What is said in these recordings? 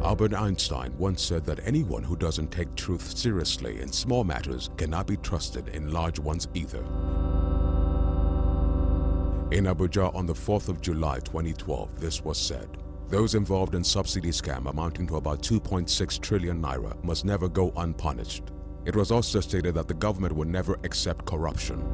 Albert Einstein once said that anyone who doesn't take truth seriously in small matters cannot be trusted in large ones either. In Abuja on the 4th of July 2012, this was said. Those involved in subsidy scam amounting to about 2.6 trillion naira must never go unpunished. It was also stated that the government would never accept corruption.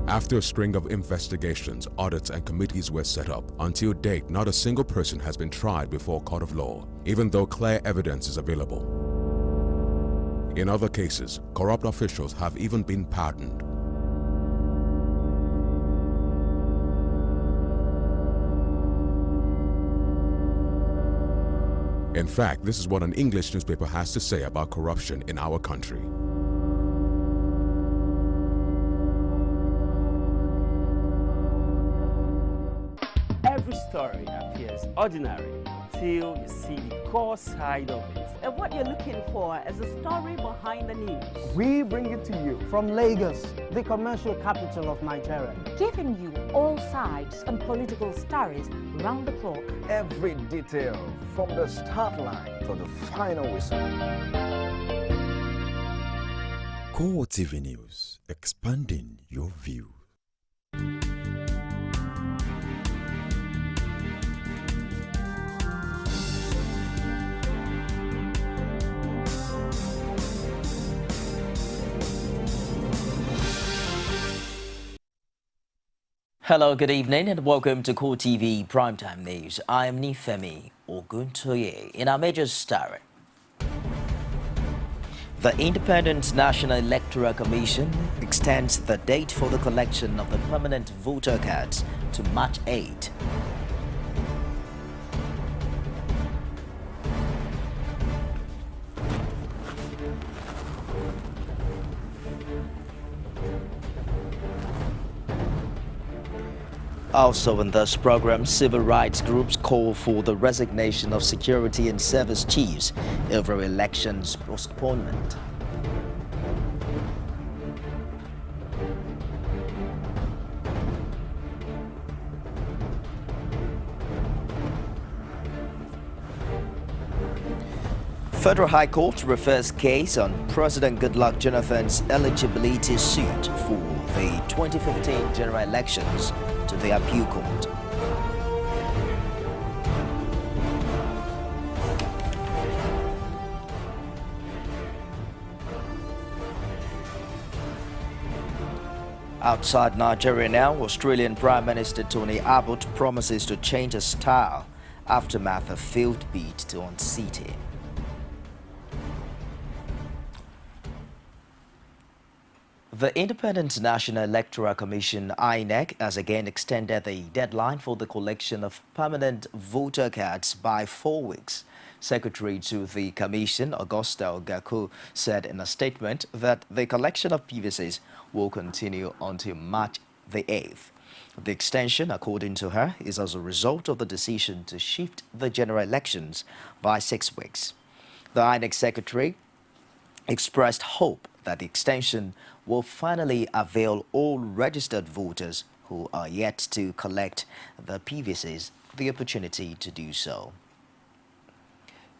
After a string of investigations, audits and committees were set up, until date not a single person has been tried before a court of law, even though clear evidence is available. In other cases, corrupt officials have even been pardoned. In fact, this is what an English newspaper has to say about corruption in our country. Every story appears ordinary until you see the core side of it. And what you're looking for is a story behind the news. We bring it to you from Lagos, the commercial capital of Nigeria. Giving you all sides and political stories round the clock. Every detail from the start line to the final whistle. CoreTV News, expanding your view. Hello, good evening and welcome to CoreTV Primetime News. I am Nifemi Oguntoye. In our major story, the Independent National Electoral Commission extends the date for the collection of the permanent voter cards to March 8. Also in this program, civil rights groups call for the resignation of security and service chiefs over elections postponement. Federal High Court refers case on President Goodluck Jonathan's eligibility suit for the 2015 general elections to the Appeal Court. Outside Nigeria now, Australian Prime Minister Tony Abbott promises to change his style aftermath of failed bid to unseat him. The Independent National Electoral Commission (INEC) has again extended the deadline for the collection of permanent voter cards by 4 weeks. Secretary to the Commission, Augusta Ogaku, said in a statement that the collection of PVCs will continue until March the 8th. The extension, according to her, is as a result of the decision to shift the general elections by 6 weeks. The INEC Secretary expressed hope that the extension will finally avail all registered voters who are yet to collect the PVCs the opportunity to do so.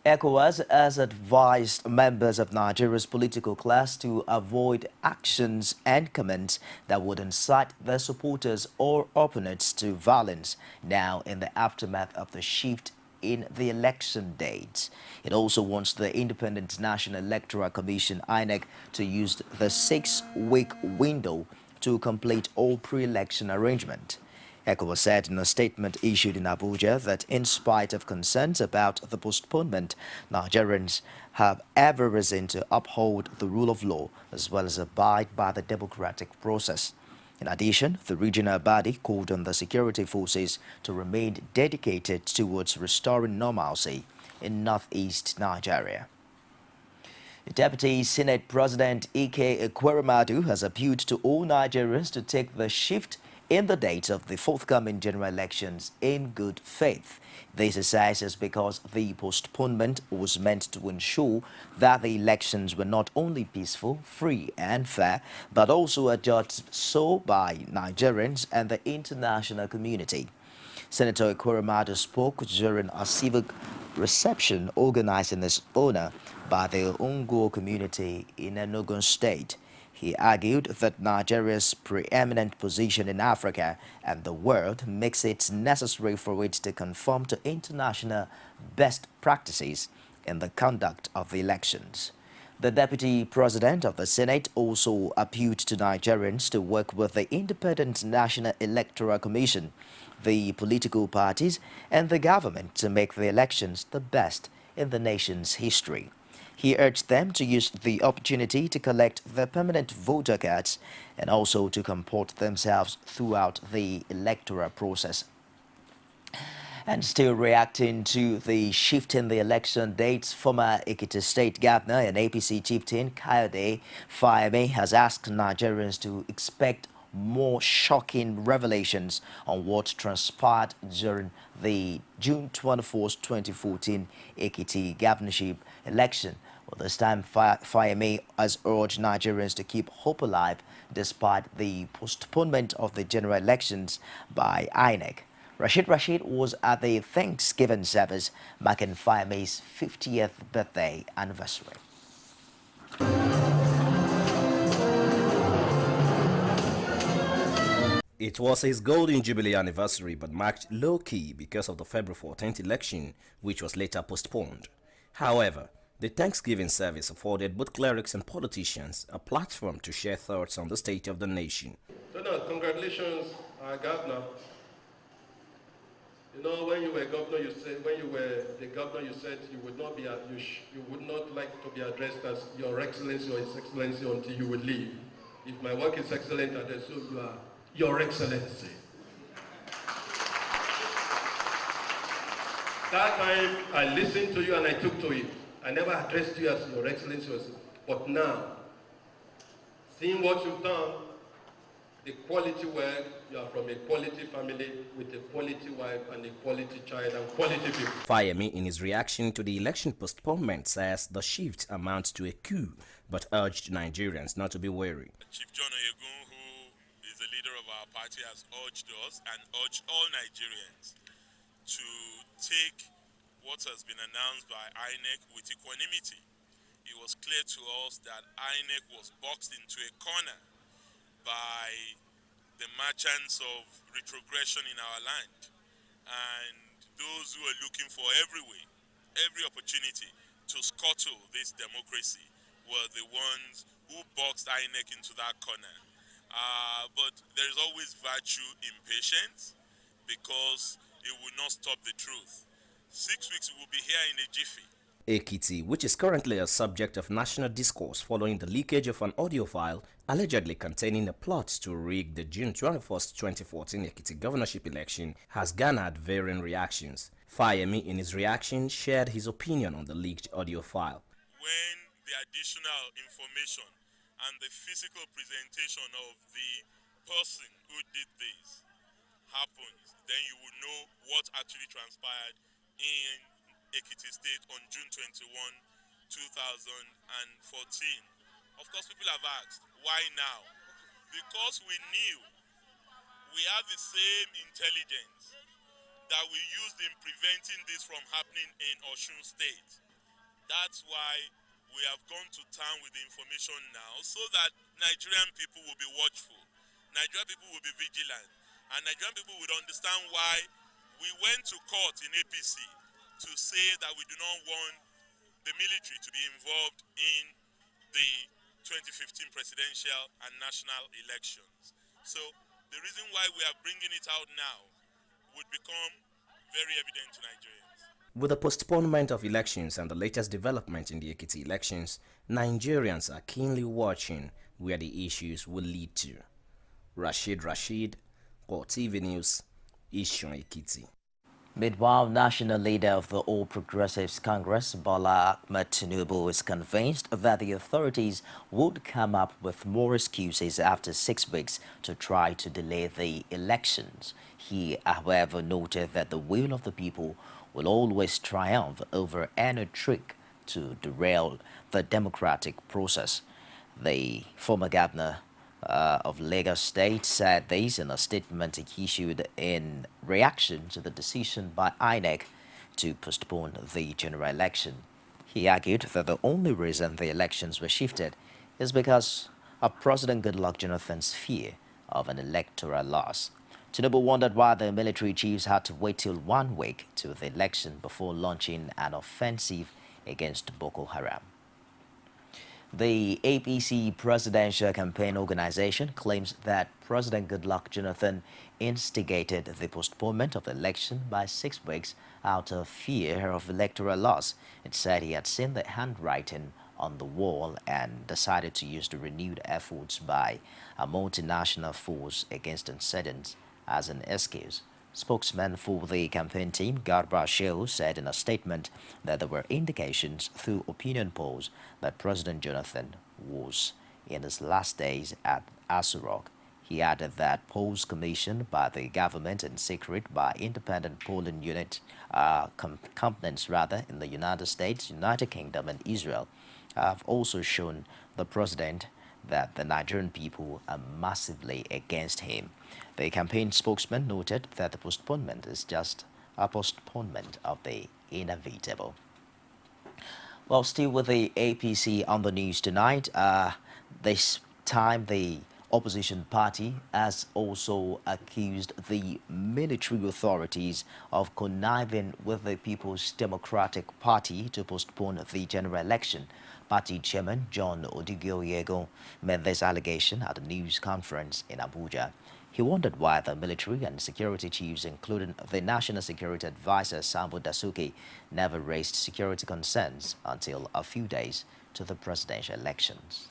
ECOWAS has advised members of Nigeria's political class to avoid actions and comments that would incite their supporters or opponents to violence now in the aftermath of the shift in the election dates. It also wants the Independent National Electoral Commission (INEC) to use the 6-week window to complete all pre-election arrangements. ECOWAS said in a statement issued in Abuja that in spite of concerns about the postponement, Nigerians have every reason to uphold the rule of law as well as abide by the democratic process. In addition, the regional body called on the security forces to remain dedicated towards restoring normalcy in northeast Nigeria. Deputy Senate President Ike Ekweremadu has appealed to all Nigerians to take the shift in the date of the forthcoming general elections in good faith. This is because the postponement was meant to ensure that the elections were not only peaceful, free and fair, but also adjudged so by Nigerians and the international community. Senator Ekweremadu spoke during a civic reception organized in his honor by the Ungo community in Enugu State. He argued that Nigeria's preeminent position in Africa and the world makes it necessary for it to conform to international best practices in the conduct of the elections. The Deputy President of the Senate also appealed to Nigerians to work with the Independent National Electoral Commission, the political parties, and the government to make the elections the best in the nation's history. He urged them to use the opportunity to collect their permanent voter cards and also to comport themselves throughout the electoral process. And still reacting to the shift in the election dates, former Ekiti State Governor and APC chieftain Kayode Fayemi has asked Nigerians to expect more shocking revelations on what transpired during the June 24, 2014 Ekiti governorship election. Well, this time, Fayemi has urged Nigerians to keep hope alive despite the postponement of the general elections by INEC. Rashid was at the Thanksgiving service marking Fayemi's 50th birthday anniversary. It was his golden jubilee anniversary but marked low-key because of the February 14th election, which was later postponed. However, the Thanksgiving service afforded both clerics and politicians a platform to share thoughts on the state of the nation. So now, congratulations, Governor. You know, when you were governor, you said you would not be you would not like to be addressed as Your Excellency or His Excellency until you would leave. If my work is excellent, I assume you are Your Excellency. That time I listened to you and I took to it. I never addressed you as Your Excellency, but now, seeing what you've done, the quality work, you are from a quality family with a quality wife and a quality child and quality people. Fayemi, in his reaction to the election postponement, says the shift amounts to a coup, but urged Nigerians not to be wary. Chief John Oyegun, who is the leader of our party, has urged us and urged all Nigerians to take what has been announced by INEC with equanimity. It was clear to us that INEC was boxed into a corner by the merchants of retrogression in our land, and those who are looking for every opportunity to scuttle this democracy were the ones who boxed INEC into that corner. But there's always virtue in patience, because it will not stop the truth. 6 weeks we will be here in a jiffy. Ekiti, which is currently a subject of national discourse following the leakage of an audio file allegedly containing a plot to rig the June 21, 2014 Ekiti governorship election, has garnered varying reactions. Fayemi, in his reaction, shared his opinion on the leaked audio file. When the additional information and the physical presentation of the person who did this happens, then you will know what actually transpired in Ekiti State on June 21, 2014. Of course, people have asked, why now? Because we knew we have the same intelligence that we used in preventing this from happening in Osun State. That's why we have gone to town with the information now, so that Nigerian people will be watchful, Nigerian people will be vigilant, and Nigerian people would understand why we went to court in APC to say that we do not want the military to be involved in the 2015 presidential and national elections. So the reason why we are bringing it out now would become very evident to Nigerians. With the postponement of elections and the latest development in the Ekiti elections, Nigerians are keenly watching where the issues will lead to. Rashid, CoreTV News, Ishon Ekiti. Meanwhile, national leader of the All Progressives Congress, Bola Ahmed Tinubu, is convinced that the authorities would come up with more excuses after 6 weeks to try to delay the elections. He, however, noted that the will of the people will always triumph over any trick to derail the democratic process. The former governor of Lagos State said this in a statement issued in reaction to the decision by INEC to postpone the general election. He argued that the only reason the elections were shifted is because of President Goodluck Jonathan's fear of an electoral loss. Tinubu wondered why the military chiefs had to wait till 1 week to the election before launching an offensive against Boko Haram. The APC Presidential Campaign Organization claims that President Goodluck Jonathan instigated the postponement of the election by 6 weeks out of fear of electoral loss. It said he had seen the handwriting on the wall and decided to use the renewed efforts by a multinational force against incidents as an excuse. Spokesman for the campaign team, Garba Shehu, said in a statement that there were indications through opinion polls that President Jonathan was in his last days at Aso Rock. He added that polls commissioned by the government in secret by independent polling unit companies in the United States, United Kingdom, and Israel have also shown the president that the Nigerian people are massively against him. The campaign spokesman noted that the postponement is just a postponement of the inevitable. Well, still with the APC on the news tonight, this time the opposition party has also accused the military authorities of conniving with the People's Democratic Party to postpone the general election. Party chairman John Odigio made this allegation at a news conference in Abuja. He wondered why the military and security chiefs, including the National Security Advisor Sambo Dasuki, never raised security concerns until a few days to the presidential elections.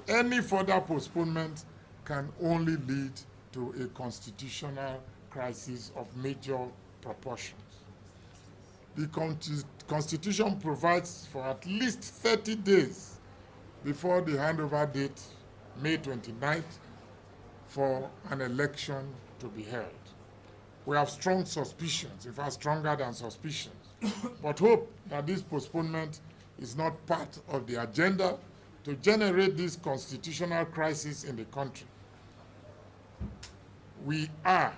Any further postponement can only lead to a constitutional crisis of major proportions. The Constitution provides for at least 30 days before the handover date, May 29th, for an election to be held. We have strong suspicions, in fact stronger than suspicions, but hope that this postponement is not part of the agenda to generate this constitutional crisis in the country. We are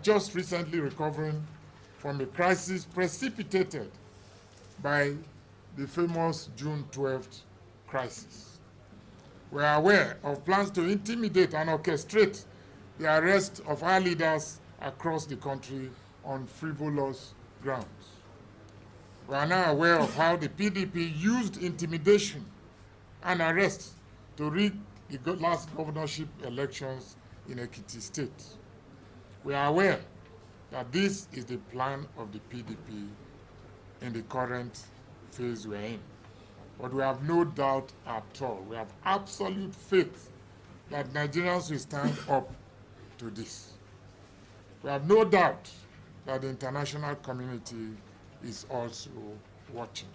just recently recovering from a crisis precipitated by the famous June 12th crisis. We are aware of plans to intimidate and orchestrate the arrest of our leaders across the country on frivolous grounds. We are now aware of how the PDP used intimidation and arrest to rig the last governorship elections in Ekiti State. We are aware that this is the plan of the PDP in the current phase we're in. But we have no doubt at all. We have absolute faith that Nigerians will stand up to this. We have no doubt that the international community is also watching.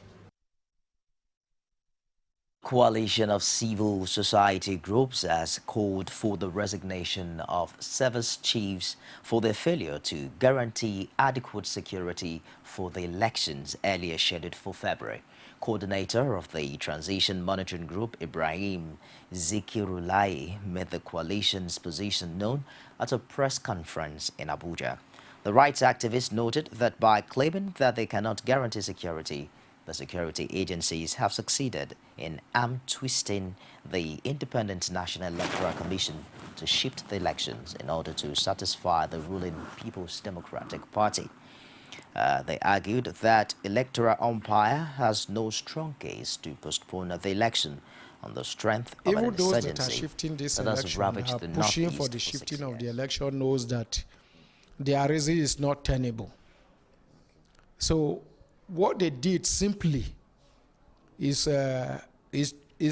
Coalition of civil society groups has called for the resignation of service chiefs for their failure to guarantee adequate security for the elections earlier scheduled for February. Coordinator of the Transition Monitoring Group, Ibrahim Zikirulai, made the coalition's position known at a press conference in Abuja. The rights activist noted that by claiming that they cannot guarantee security, the security agencies have succeeded in arm-twisting the Independent National Electoral Commission to shift the elections in order to satisfy the ruling People's Democratic Party. They argued that electoral umpire has no strong case to postpone the election on the strength of an insurgency. Even those that are shifting this election are pushing for the shifting of the election knows that their reason is not tenable. So what they did simply is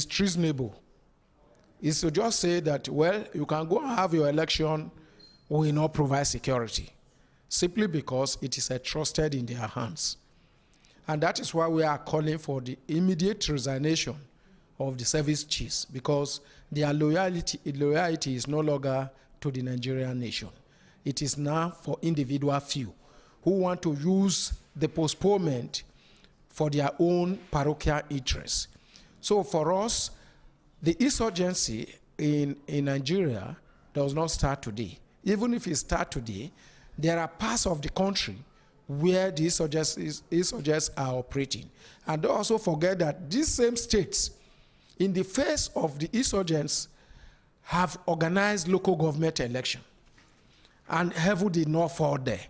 treasonable. Is to just say that, well, you can go and have your election will not provide security, simply because it is entrusted in their hands. And that is why we are calling for the immediate resignation of the service chiefs, because their loyalty is no longer to the Nigerian nation. It is now for individual few who want to use the postponement for their own parochial interests. So for us, the insurgency in Nigeria does not start today. Even if it starts today, there are parts of the country where the insurgents are operating. And don't also forget that these same states, in the face of the insurgents, have organized local government election. And heaven did not fall there.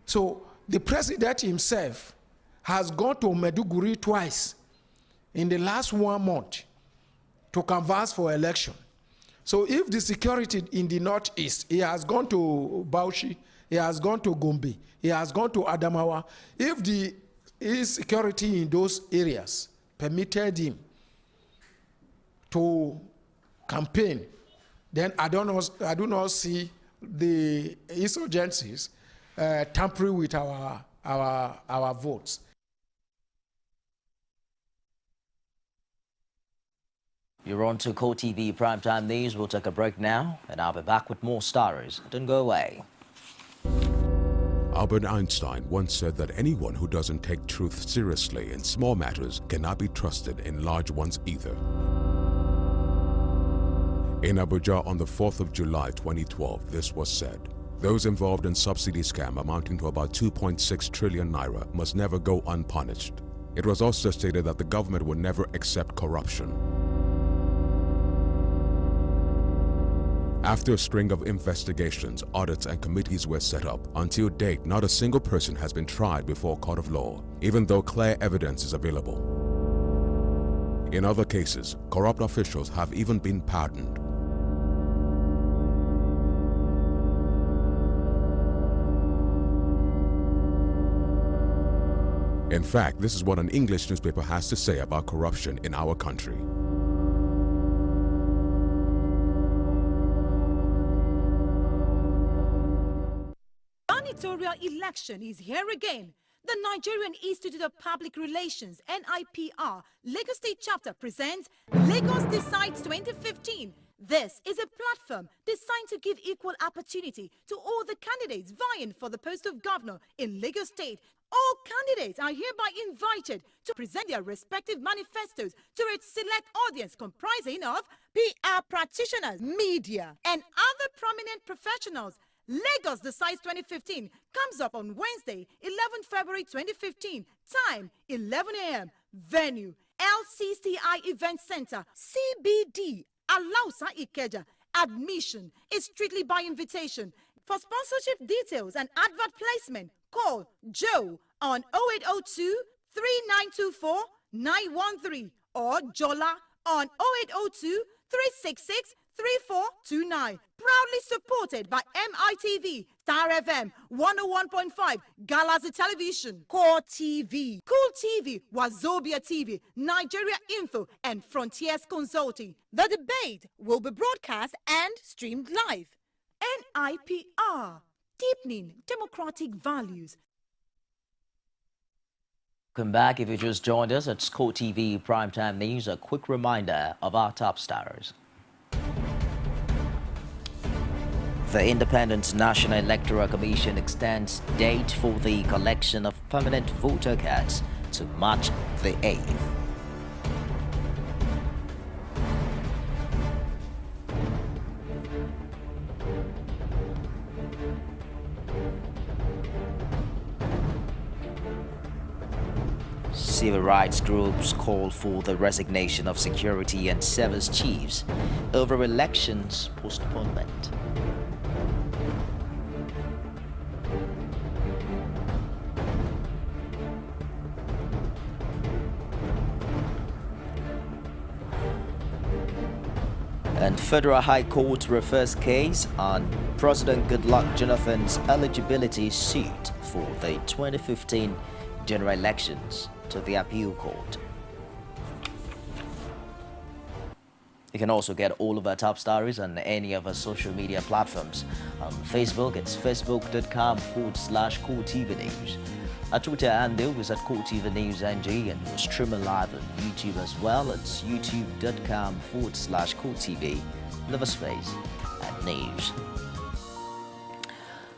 So the president himself has gone to Maiduguri twice in the last 1 month to canvass for election. So if the security in the northeast, he has gone to Bauchi, he has gone to Gombe, he has gone to Adamawa. If the insecurity in those areas permitted him to campaign, then I do not see the insurgencies tampering with our votes. You're on to CoreTV Primetime News. We'll take a break now, and I'll be back with more stories. Don't go away. Albert Einstein once said that anyone who doesn't take truth seriously in small matters cannot be trusted in large ones either. In Abuja on the 4th of July 2012, this was said. Those involved in subsidy scam amounting to about 2.6 trillion naira must never go unpunished. It was also stated that the government would never accept corruption. After a string of investigations, audits and committees were set up, until date not a single person has been tried before a court of law, even though clear evidence is available. In other cases, corrupt officials have even been pardoned. In fact, this is what an English newspaper has to say about corruption in our country. Gubernatorial election is here again. The Nigerian Institute of Public Relations, NIPR, Lagos State Chapter presents Lagos Decides 2015. This is a platform designed to give equal opportunity to all the candidates vying for the post of governor in Lagos State. All candidates are hereby invited to present their respective manifestos to a select audience comprising of PR practitioners, media, and other prominent professionals. Lagos Decides 2015 comes up on Wednesday, 11 February 2015. Time, 11 a.m. Venue, LCCI Event Center, CBD, Alausa Ikeja. Admission is strictly by invitation. For sponsorship details and advert placement, call Joe on 0802 3924 913 or Jola on 0802 366 3429. Proudly supported by MITV, Star FM, 101.5, Galaxy Television, Core TV, Cool TV, Wazobia TV, Nigeria Info, and Frontiers Consulting. The debate will be broadcast and streamed live. NIPR, deepening democratic values. Welcome back. If you just joined us, it's CoreTV Primetime News. A quick reminder of our top stars. The Independent National Electoral Commission extends date for the collection of permanent voter cards to March the 8th. Civil rights groups call for the resignation of security and service chiefs over elections postponement. And Federal High Court refers case on President Goodluck Jonathan's eligibility suit for the 2015 general elections to the appeal court. You can also get all of our top stories on any of our social media platforms. On Facebook, it's facebook.com/CoreTV News. Our Twitter handle is at CoreTV News NG, and we're streaming live on YouTube as well. It's youtube.com/CoreTV, live space, and news.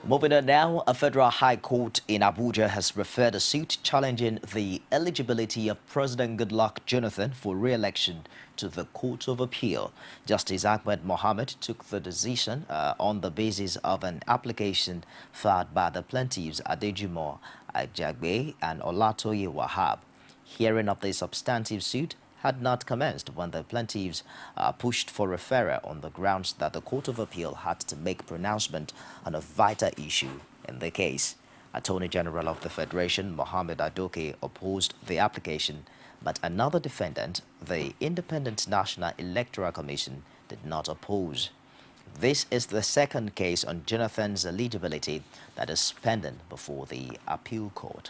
Moving on now, a federal high court in Abuja has referred a suit challenging the eligibility of President Goodluck Jonathan for re-election to the Court of Appeal. Justice Ahmed Mohammed took the decision on the basis of an application filed by the plaintiffs Adejumo Ajagbe and Olatoye Wahab. Hearing of the substantive suit had not commenced when the plaintiffs pushed for referral on the grounds that the Court of Appeal had to make pronouncement on a vital issue in the case. Attorney General of the Federation, Mohammed Adoke, opposed the application, but another defendant, the Independent National Electoral Commission, did not oppose. This is the second case on Jonathan's eligibility that is pending before the appeal court.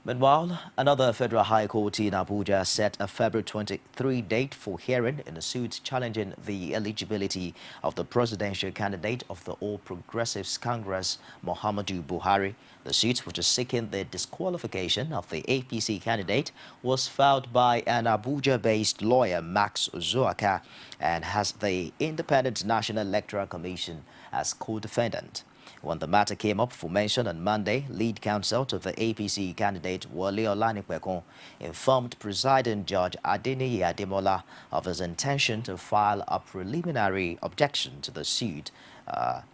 Meanwhile, another federal high court in Abuja set a February 23 date for hearing in a suit challenging the eligibility of the presidential candidate of the All Progressives Congress, Muhammadu Buhari. The suit, which is seeking the disqualification of the APC candidate, was filed by an Abuja-based lawyer, Max Ozuaka, and has the Independent National Electoral Commission as co-defendant. When the matter came up for mention on Monday, lead counsel to the APC candidate Wole Olanipegun informed presiding judge Adeniyi Ademola of his intention to file a preliminary objection to the suit.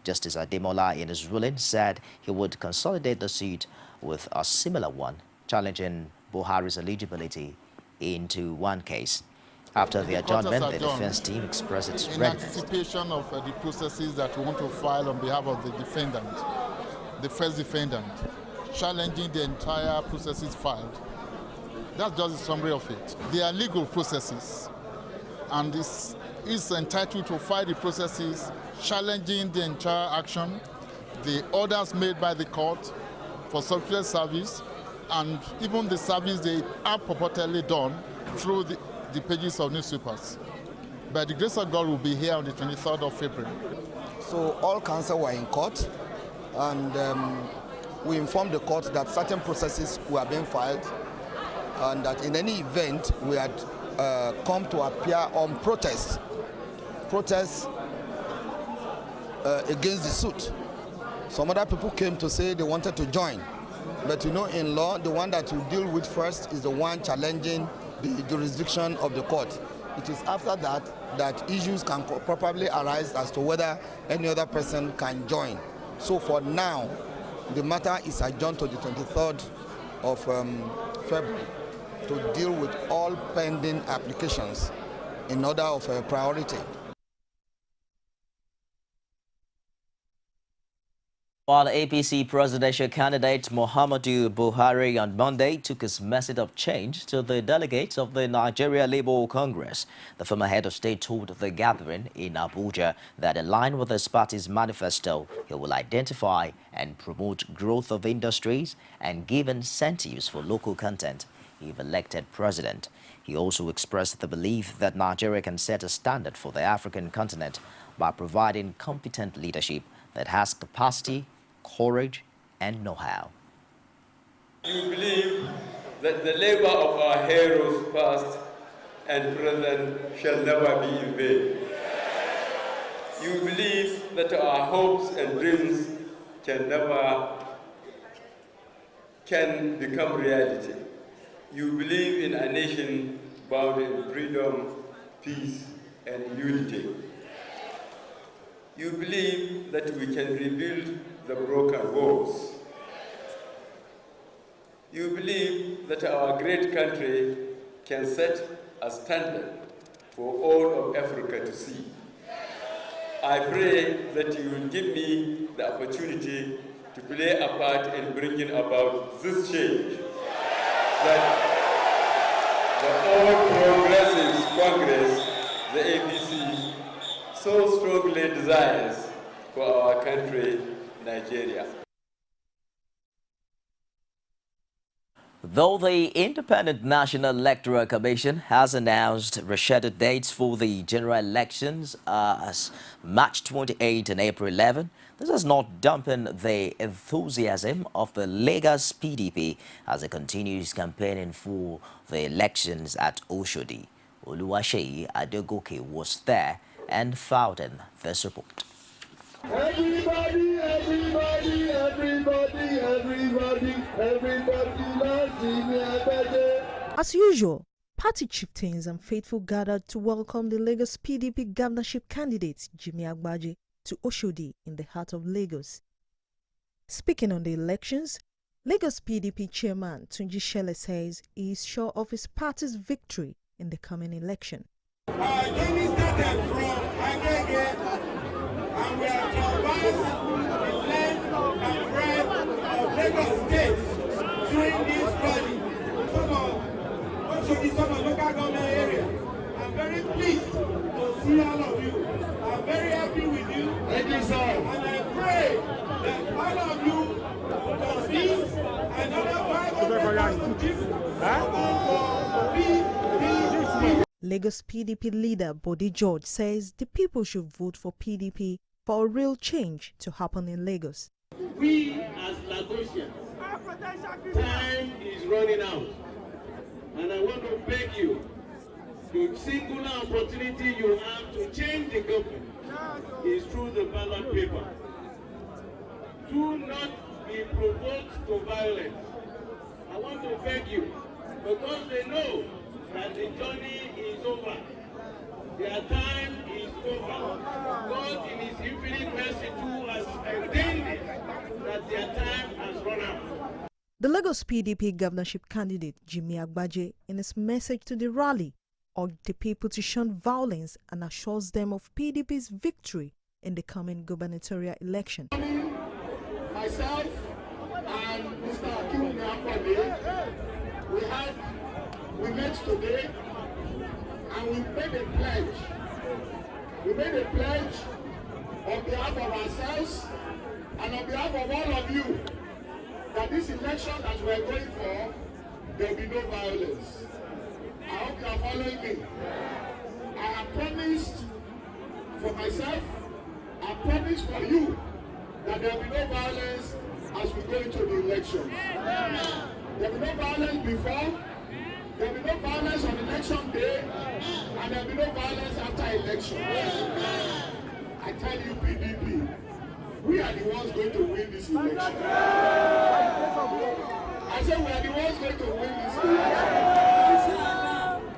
Justice Ademola, in his ruling, said he would consolidate the suit with a similar one, challenging Buhari's eligibility into one case. After the adjournment, the defense team expressed its readiness. In anticipation of the processes that we want to file on behalf of the defendant, the first defendant, challenging the entire processes filed. That's just a summary of it. They are legal processes, and this is entitled to file the processes challenging the entire action, the orders made by the court for substitute service, and even the service they are purportedly done through the pages of newspapers. By the grace of God, will be here on the 23rd of February. So all counsel were in court, and we informed the court that certain processes were being filed, and that in any event we had come to appear on protest against the suit. Some other people came to say they wanted to join, but you know, in law, the one that you deal with first is the one challenging the jurisdiction of the court. It is after that issues can probably arise as to whether any other person can join. So for now, the matter is adjourned to the 23rd of February to deal with all pending applications in order of priority. While APC presidential candidate Muhammadu Buhari on Monday took his message of change to the delegates of the Nigeria Labour Congress, the former head of state told the gathering in Abuja that in line with his party's manifesto, he will identify and promote growth of industries and give incentives for local content if elected president. He also expressed the belief that Nigeria can set a standard for the African continent by providing competent leadership that has capacity, courage, and know-how. You believe that the labor of our heroes past and present shall never be in vain. You believe that our hopes and dreams can become reality. You believe in a nation bound in freedom, peace, and unity. You believe that we can rebuild the broken walls. You believe that our great country can set a standard for all of Africa to see. I pray that you will give me the opportunity to play a part in bringing about this change that the All Progressives Congress, the APC, so strongly desires for our country, Nigeria. Though the Independent National Electoral Commission has announced rescheduled dates for the general elections as March 28 and April 11, this has not dampened the enthusiasm of the Lagos PDP as it continues campaigning for the elections at Oshodi. Oluwaseyi Adegoke was there and filed in this report. Everybody, everybody, everybody, everybody, everybody loves Jimmy Agbaje. As usual, party chieftains and faithful gathered to welcome the Lagos PDP governorship candidate Jimmy Agbaje to Oshodi in the heart of Lagos. Speaking on the elections, Lagos PDP chairman Tunji Shele says he is sure of his party's victory in the coming election. Jimmy started from Agege, and we are traversed the land and breadth of Lagos State during this rally. Some of local government area. I'm very pleased to see all of you. I'm very happy with you. Thank you, sir. And I pray that all of you will see another 500,000 people for PDP. Lagos PDP leader Bode George says the people should vote for PDP for a real change to happen in Lagos. We as Lagosians, time is running out. And I want to beg you, the singular opportunity you have to change the government is through the ballot paper. Do not be provoked to violence. I want to beg you, because they know that the journey is over. Their time is over. God in His infinite mercy too has ordained that their time has run out. The Lagos PDP governorship candidate Jimmy Agbaje, in his message to the rally, urged the people to shun violence and assures them of PDP's victory in the coming gubernatorial election. Myself and Mr. Akim Nyakode, we met today and we made a pledge. We made a pledge on behalf of ourselves and on behalf of all of you, that this election that we are going for, there will be no violence. I hope you are following me. I have promised for myself, I promise for you, that there will be no violence as we go into the elections. There will be no violence before, there will be no violence on election day, and there will be no violence after election. I tell you, PDP, we are the ones going to win this election. I said we are the ones going to win this election.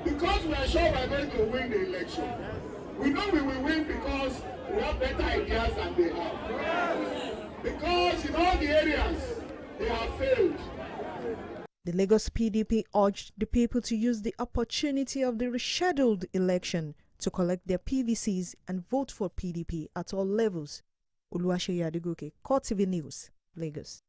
Because we are sure we are going to win the election. We know we will win because we have better ideas than they have. Because in all the areas, they have failed. The Lagos PDP urged the people to use the opportunity of the rescheduled election to collect their PVCs and vote for PDP at all levels. Oluwaseyi Adegoke, CoreTV News, Lagos.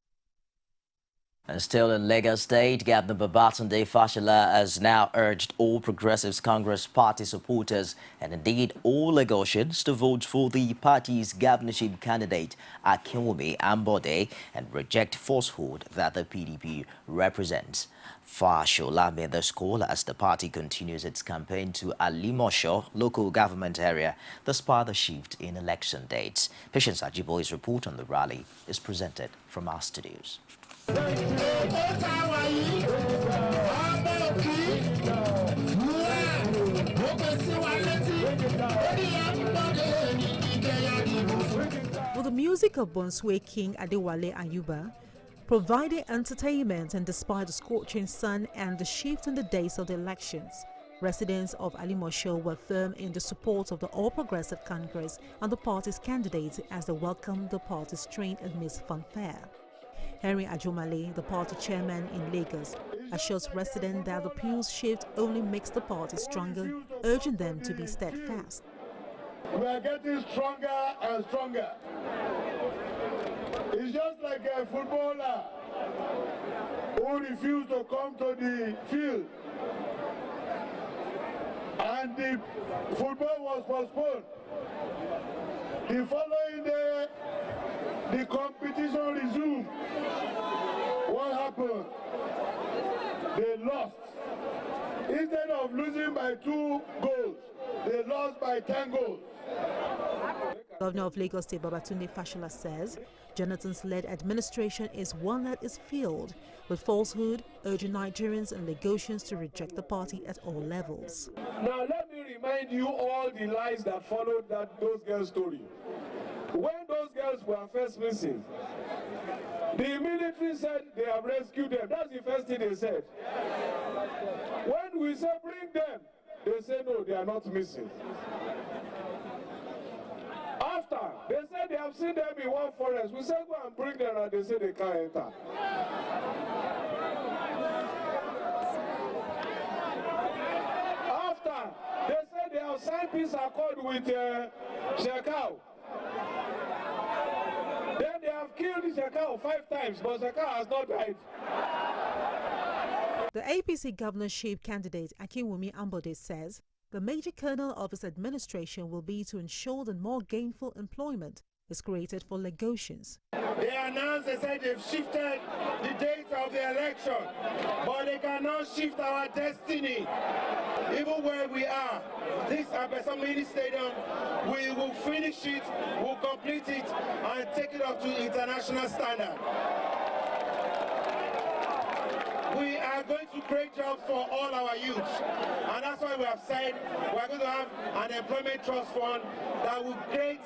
And still in Lagos State, Governor Babatunde Fashola has now urged all Progressives Congress party supporters and indeed all Lagosians to vote for the party's governorship candidate Akinwumi Ambode and reject falsehood that the PDP represents. Fashola made this call as the party continues its campaign to Alimosho local government area despite the shift in election dates. Patience Ajiboy's report on the rally is presented from our studios. With the music of Bonswe King Adewale Ayuba, providing entertainment and despite the scorching sun and the shift in the days of the elections, residents of Alimosho were firm in the support of the All Progressive Congress and the party's candidates as they welcomed the party's train amidst fanfare. Henry Ajomale, the party chairman in Lagos, assures residents that the Pew's shift only makes the party stronger, urging them to be steadfast. We are getting stronger and stronger. It's just like a footballer who refused to come to the field and the football was postponed. The following day, the competition resumed. What happened? they lost. Instead of losing by 2 goals, they lost by 10 goals. Governor of Lagos State Babatunde Fashola says Jonathan's led administration is one that is filled with falsehood, urging Nigerians and Lagosians to reject the party at all levels. Now let me remind you all the lies that followed those girls' story. When those girls were first missing, the military said they have rescued them. That's the first thing they said. When we say bring them, they say no, they are not missing. After, they said they have seen them in one forest. We said go and bring them, and they say they can't enter. After, they said they have signed peace accord with Shekau. Then they have killed Shekau 5 times, but Shekau has not died. The APC governorship candidate Akinwumi Ambode says the major kernel of his administration will be to ensure that more gainful employment is created for Lagosians. They announced, they said they've shifted the date of the election, but they cannot shift our destiny. Even where we are, this Abesa Mini Stadium, we will finish it, we'll complete it, and take it up to international standard. We are going to create jobs for all our youths, and that's why we have said we are going to have an employment trust fund that will create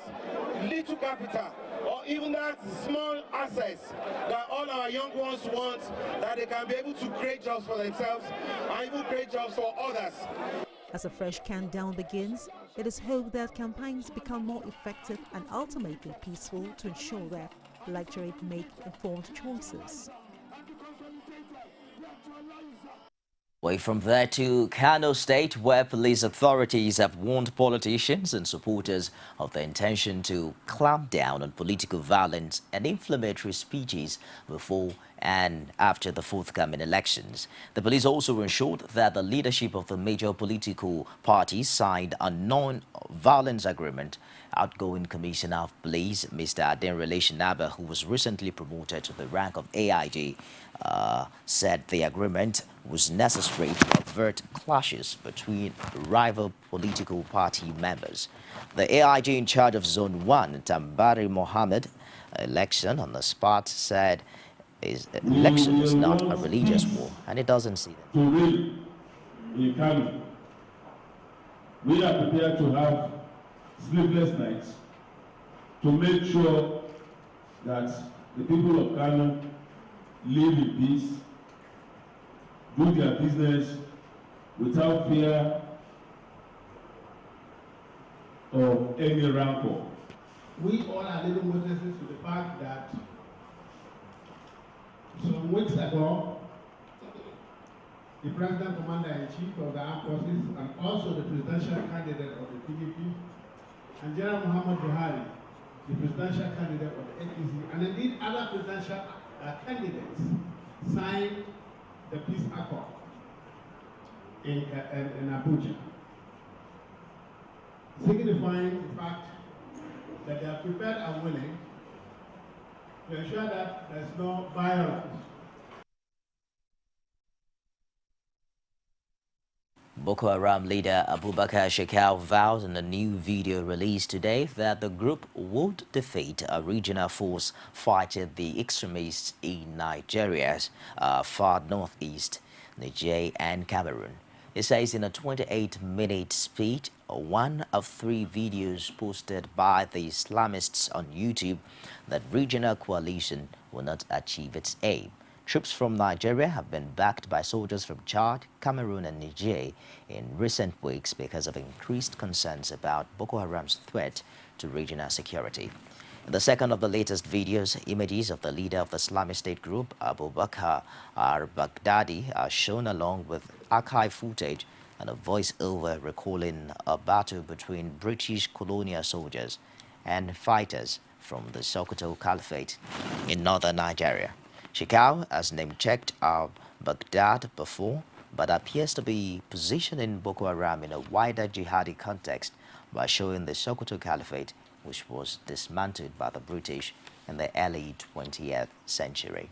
little capital, or even that small assets that all our young ones want, that they can be able to create jobs for themselves and even create jobs for others. As a fresh countdown begins, it is hoped that campaigns become more effective and ultimately peaceful to ensure that the electorate make informed choices. Away from there to Kano State, where police authorities have warned politicians and supporters of their intention to clamp down on political violence and inflammatory speeches before and after the forthcoming elections. The police also ensured that the leadership of the major political parties signed a non-violence agreement. Outgoing Commissioner of Police, Mr. Adenrele Shinaba, who was recently promoted to the rank of AIG, said the agreement was necessary to avert clashes between rival political party members. The AIG in charge of Zone 1, Tambari Mohammed, election on the spot, said election is not a religious war, and it doesn't see that. To read in Kano, we are prepared to have sleepless nights to make sure that the people of Kano live in peace, do their business without fear of any rancor. We all are living witnesses to the fact that some weeks ago, the President Commander-in-Chief of the Armed Forces and also the presidential candidate of the PDP, and General Muhammad Buhari, the presidential candidate of the APC, and indeed other presidential candidates, signed the peace accord in Abuja, signifying the fact that they are prepared and willing to ensure that there is no violence. Boko Haram leader Abubakar Shekau vowed in a new video released today that the group would defeat a regional force fighting the extremists in Nigeria's far northeast, Niger and Cameroon. It says in a 28-minute speech, one of 3 videos posted by the Islamists on YouTube, that regional coalition will not achieve its aim. Troops from Nigeria have been backed by soldiers from Chad, Cameroon and Niger in recent weeks because of increased concerns about Boko Haram's threat to regional security. In the second of the latest videos, images of the leader of the Islamic State group, Abubakar al-Baghdadi, are shown along with archive footage and a voice-over recalling a battle between British colonial soldiers and fighters from the Sokoto Caliphate in northern Nigeria. Shekau has name-checked al-Baghdad before, but appears to be positioning Boko Haram in a wider jihadi context by showing the Sokoto Caliphate, which was dismantled by the British in the early 20th century.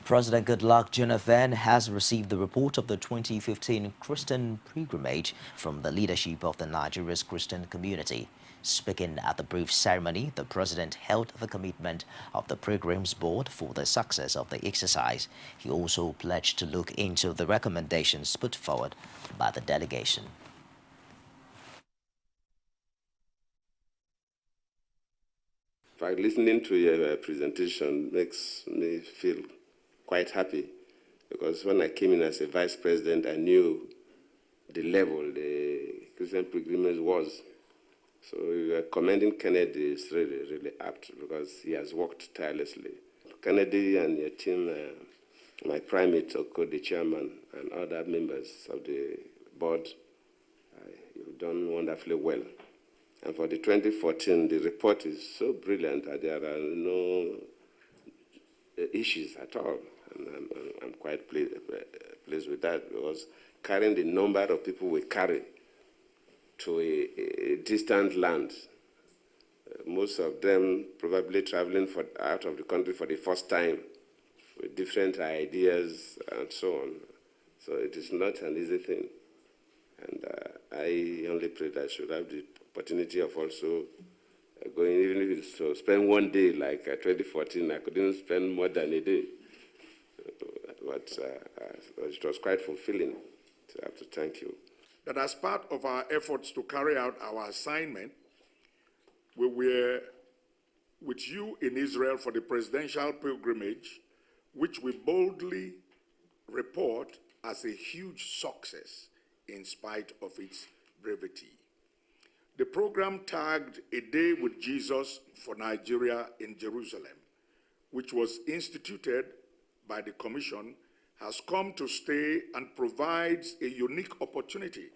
President Goodluck Jonathan has received the report of the 2015 Christian pilgrimage from the leadership of the Nigeria's Christian community. Speaking at the brief ceremony, the president held the commitment of the Pilgrims Board for the success of the exercise. He also pledged to look into the recommendations put forward by the delegation. In fact, listening to your presentation makes me feel quite happy, because when I came in as a vice president, I knew the level the Christian pilgrimage was. So commending Kennedy is really, really apt, because he has worked tirelessly. Kennedy and your team, my primate, Oko, the chairman, and other members of the board, you've done wonderfully well. And for the 2014, the report is so brilliant that there are no issues at all. And I'm quite pleased with that, because carrying the number of people we carry to a distant land, most of them probably traveling out of the country for the first time with different ideas and so on. So it is not an easy thing. And I only pray that I should have the opportunity of also going, even if it's to spend one day like 2014, I couldn't spend more than a day. But it was quite fulfilling. So I have to thank you. That as part of our efforts to carry out our assignment, we were with you in Israel for the presidential pilgrimage, which we boldly report as a huge success in spite of its brevity. The program tagged A Day with Jesus for Nigeria in Jerusalem, which was instituted by the Commission, has come to stay and provides a unique opportunity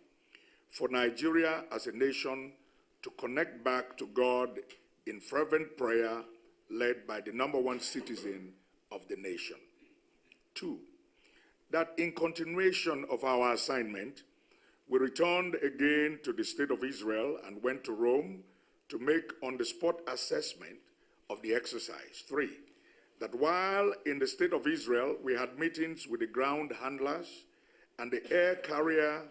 for Nigeria as a nation to connect back to God in fervent prayer led by the #1 citizen of the nation. 2, that in continuation of our assignment, we returned again to the State of Israel and went to Rome to make on-the-spot assessment of the exercise. 3, that while in the State of Israel, we had meetings with the ground handlers and the air carrier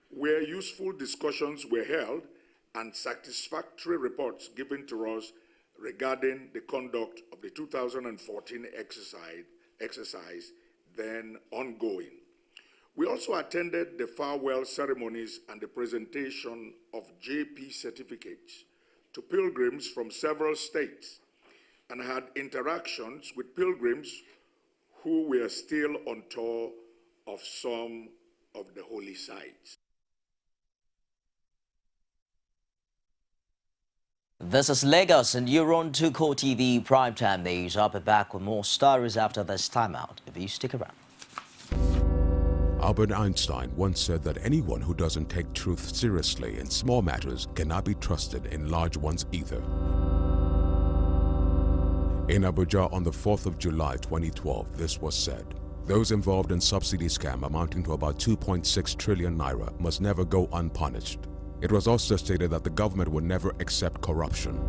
where useful discussions were held and satisfactory reports given to us regarding the conduct of the 2014 exercise then ongoing. We also attended the farewell ceremonies and the presentation of JP certificates to pilgrims from several states and had interactions with pilgrims who were still on tour of some of the holy sites. This is Lagos, and you're on to CoreTV Primetime News. I'll be back with more stories after this timeout, if you stick around. Albert Einstein once said that anyone who doesn't take truth seriously in small matters cannot be trusted in large ones either. In Abuja on the 4th of July 2012, this was said. Those involved in subsidy scam amounting to about 2.6 trillion naira must never go unpunished. It was also stated that the government would never accept corruption.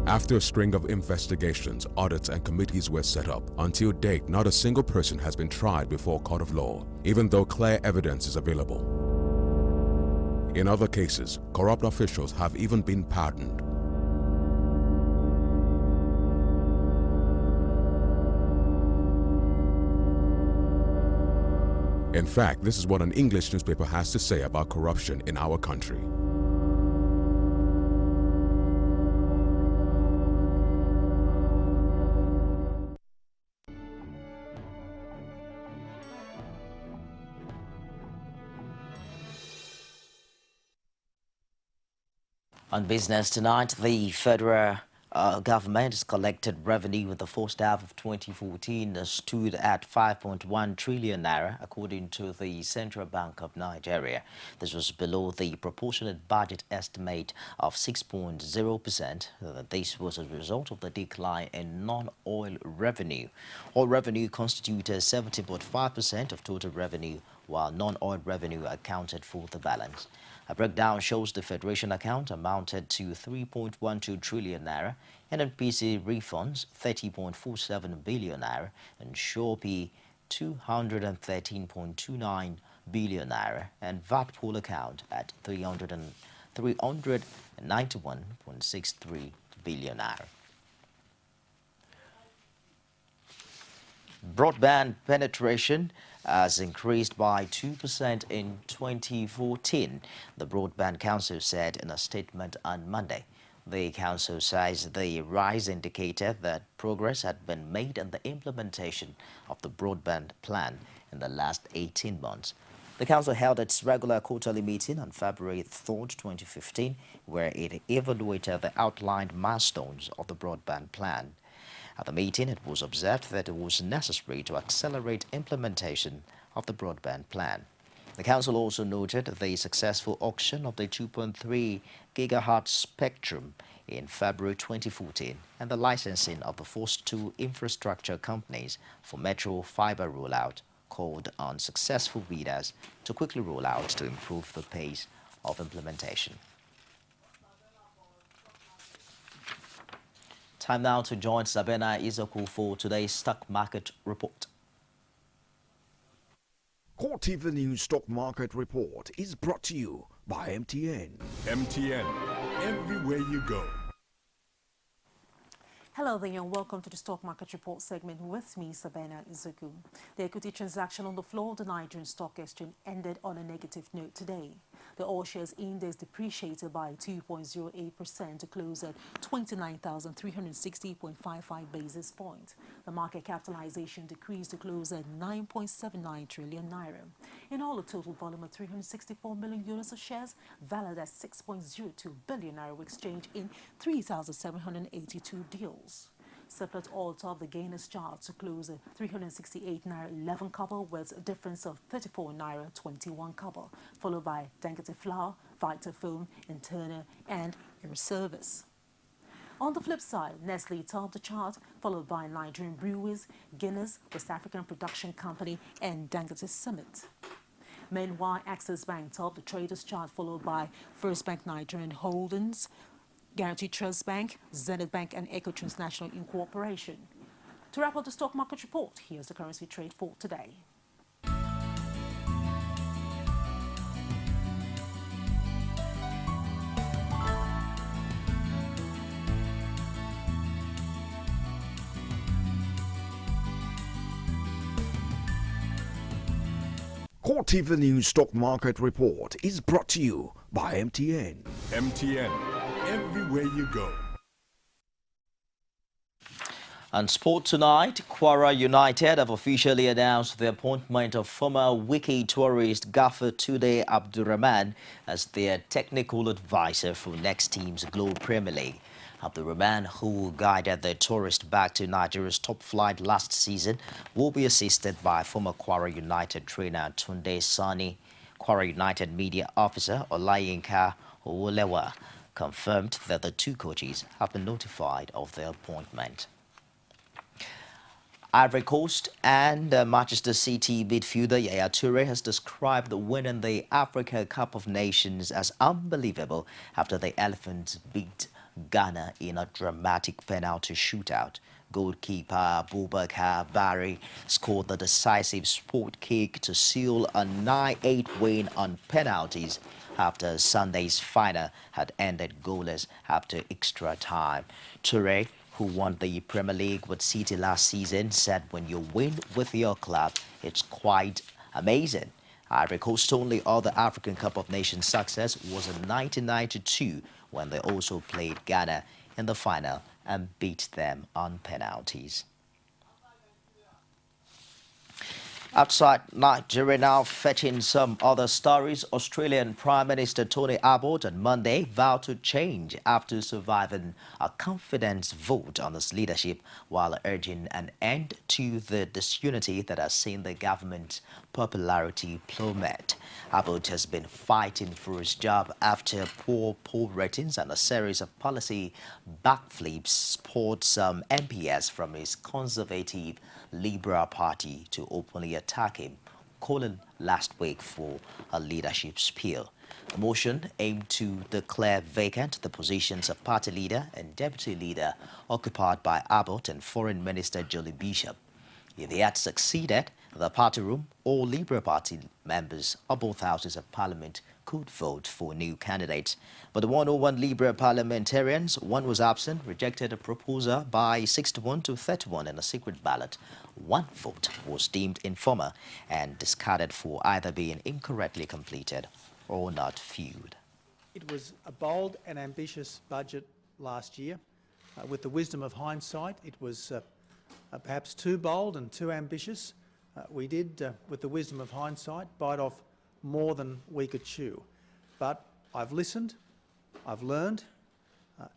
After a string of investigations, audits and committees were set up, until date not a single person has been tried before a court of law, even though clear evidence is available. In other cases, corrupt officials have even been pardoned. In fact, this is what an English newspaper has to say about corruption in our country. On business tonight, the federal government has collected revenue in the first half of 2014 stood at 5.1 trillion naira, according to the Central Bank of Nigeria. This was below the proportionate budget estimate of 6.0%. This was a result of the decline in non-oil revenue. Oil revenue constituted 70.5% of total revenue, while non-oil revenue accounted for the balance. A breakdown shows the Federation account amounted to 3.12 trillion naira, NNPC refunds 30.47 billion naira, and Shopee 213.29 billion naira, and VAT pool account at 391.63 billion naira. Broadband penetration has increased by 2% in 2014, the Broadband Council said in a statement on Monday. The council says the rise indicated that progress had been made in the implementation of the broadband plan in the last 18 months. The council held its regular quarterly meeting on February 3, 2015, where it evaluated the outlined milestones of the broadband plan. At the meeting, it was observed that it was necessary to accelerate implementation of the broadband plan. The council also noted the successful auction of the 2.3 gigahertz spectrum in February 2014 and the licensing of the first two infrastructure companies for metro fiber rollout, called on successful bidders to quickly roll out to improve the pace of implementation. Time now to join Sabena Izoku for today's stock market report. CoreTV News Stock Market Report is brought to you by MTN. MTN, everywhere you go. Hello there and welcome to the Stock Market Report segment with me, Sabena Izoku. The equity transaction on the floor of the Nigerian Stock Exchange ended on a negative note today. The All Shares Index depreciated by 2.08% to close at 29,360.55 basis points. The market capitalization decreased to close at 9.79 trillion naira. In all, a total volume of 364 million units of shares, valued at 6.02 billion naira, were exchanged in 3,782 deals. Seplat oil topped the gainers chart to close at 368 naira 11 copper with a difference of 34 naira 21 copper, followed by Dangote Flour, Vitafoam, Interna, and Air Service. On the flip side, Nestle topped the chart, followed by Nigerian Breweries, Guinness, West African Production Company, and Dangote Cement. Meanwhile, Access Bank topped the traders chart, followed by First Bank Nigerian Holdings, Guarantee Trust Bank, Zenith Bank, and Eco Transnational Incorporation. To wrap up the stock market report, here's the currency trade for today. CoreTV News Stock Market Report is brought to you by MTN. MTN, everywhere you go. On sport tonight, Kwara United have officially announced the appointment of former Wiki tourist Gaffer Tude Abdurrahman as their technical advisor for next team's Globe Premier League. Abdurrahman, who guided the tourist back to Nigeria's top flight last season, will be assisted by former Kwara United trainer Tunde Sani. Kwara United media officer Olayinka Owolewa confirmed that the two coaches have been notified of their appointment. Ivory Coast and Manchester City midfielder Yaya Toure has described winning the Africa Cup of Nations as unbelievable after the Elephants beat Ghana in a dramatic penalty shootout. Goalkeeper Boubacar Barry scored the decisive sport kick to seal a 9-8 win on penalties after Sunday's final had ended goalless after extra time. Toure, who won the Premier League with City last season, said when you win with your club, it's quite amazing. Ivory Coast's only other African Cup of Nations success was in 1992 when they also played Ghana in the final and beat them on penalties. Outside Nigeria now, fetching some other stories, Australian Prime Minister Tony Abbott on Monday vowed to change after surviving a confidence vote on his leadership while urging an end to the disunity that has seen the government's popularity plummet. Abbott has been fighting for his job after poor poll ratings and a series of policy backflips spurred some MPs from his conservative Liberal Party to openly attack him, calling last week for a leadership spill. The motion aimed to declare vacant the positions of party leader and deputy leader occupied by Abbott and Foreign Minister Jolie Bishop. If they had succeeded, the party room, all Liberal Party members of both houses of parliament could vote for new candidates. But the 101 Liberal parliamentarians, one was absent, rejected the proposal by 61 to 31 in a secret ballot. One vote was deemed informal and discarded for either being incorrectly completed or not viewed. It was a bold and ambitious budget last year. With the wisdom of hindsight, it was perhaps too bold and too ambitious. We did, with the wisdom of hindsight, bite off more than we could chew. But I've listened, I've learned,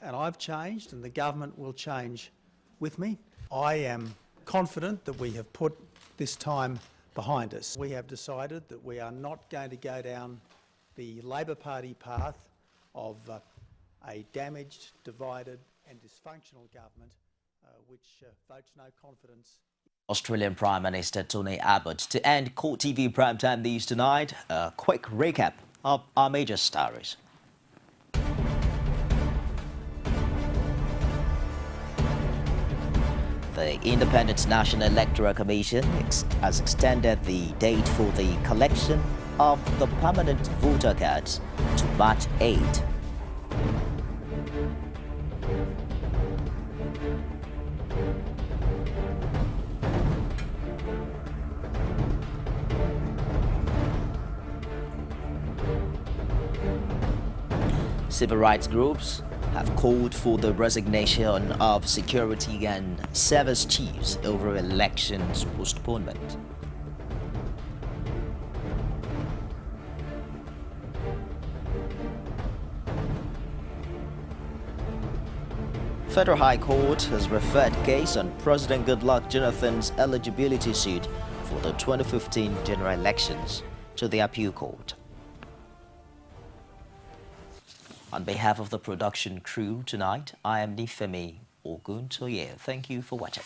and I've changed, and the government will change with me. I am confident that we have put this time behind us. We have decided that we are not going to go down the Labor Party path of a damaged, divided and dysfunctional government which votes no confidence. Australian Prime Minister Tony Abbott to end CoreTV Primetime News tonight. A quick recap of our major stories. The Independent National Electoral Commission has extended the date for the collection of the permanent voter cards to March 8. Civil rights groups have called for the resignation of security and service chiefs over elections postponement. Federal High Court has referred case on President Goodluck Jonathan's eligibility suit for the 2015 general elections to the appeal court. On behalf of the production crew tonight, I am Nifemi Oguntoye. Thank you for watching.